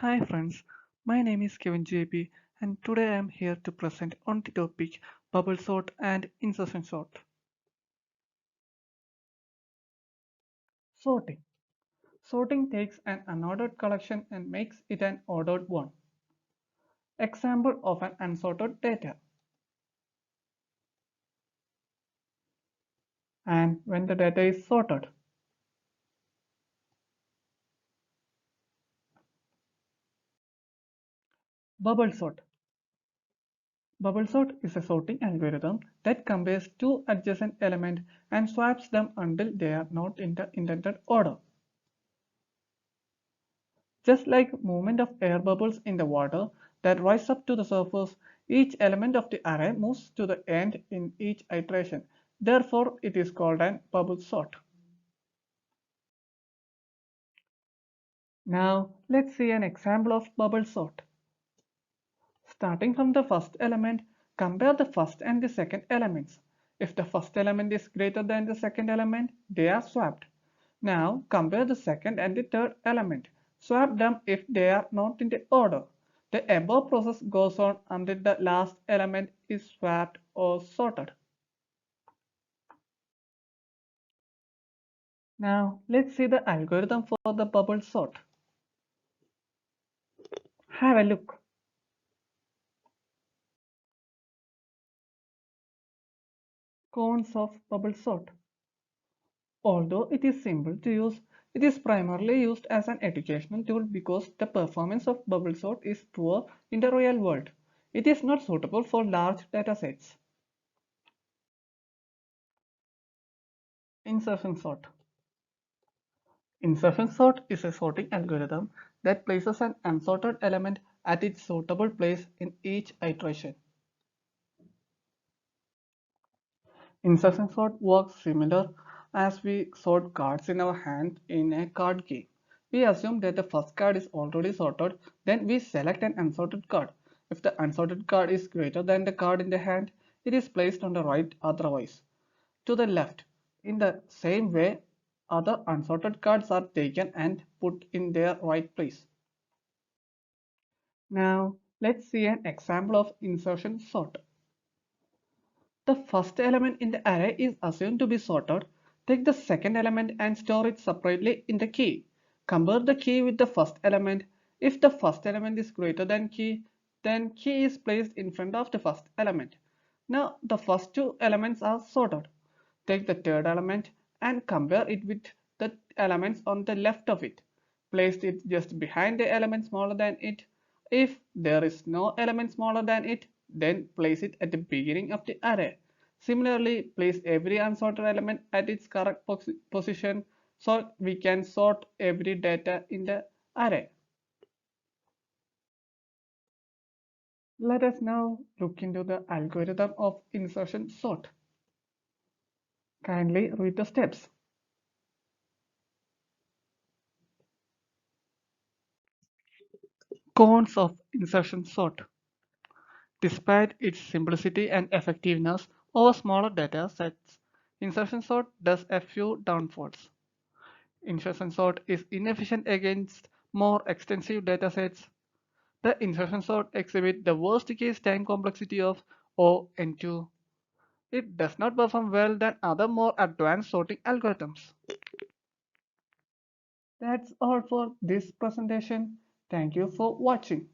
Hi friends, my name is Kevin JP and today I am here to present on the topic bubble sort and insertion sort. Sorting. Sorting takes an unordered collection and makes it an ordered one. Example of an unsorted data. And when the data is sorted. Bubble sort. Bubble sort is a sorting algorithm that compares two adjacent elements and swaps them until they are not in the intended order. Just like movement of air bubbles in the water that rise up to the surface, each element of the array moves to the end in each iteration. Therefore, it is called an bubble sort. Now, let's see an example of bubble sort. Starting from the first element, compare the first and the second elements. If the first element is greater than the second element, they are swapped. Now compare the second and the third element. Swap them if they are not in the order. The above process goes on until the last element is swapped or sorted. Now let's see the algorithm for the bubble sort. Have a look. Cons of bubble sort. Although it is simple to use, it is primarily used as an educational tool because the performance of bubble sort is poor in the real world. It is not suitable for large datasets. Insertion sort. Insertion sort is a sorting algorithm that places an unsorted element at its suitable place in each iteration. Insertion sort works similar as we sort cards in our hand in a card game. We assume that the first card is already sorted, then we select an unsorted card. If the unsorted card is greater than the card in the hand, it is placed on the right, otherwise to the left. In the same way, other unsorted cards are taken and put in their right place. Now, let's see an example of insertion sort. The first element in the array is assumed to be sorted. Take the second element and store it separately in the key. Compare the key with the first element. If the first element is greater than key, then key is placed in front of the first element. Now the first two elements are sorted. Take the third element and compare it with the elements on the left of it. Place it just behind the element smaller than it. If there is no element smaller than it, then place it at the beginning of the array. Similarly, place every unsorted element at its correct position so we can sort every data in the array. Let us now look into the algorithm of insertion sort. Kindly read the steps. Cons of insertion sort. Despite its simplicity and effectiveness over smaller data sets, insertion sort does a few downfalls. Insertion sort is inefficient against more extensive datasets. The insertion sort exhibits the worst case time complexity of O(n)2. It does not perform well than other more advanced sorting algorithms. That's all for this presentation. Thank you for watching.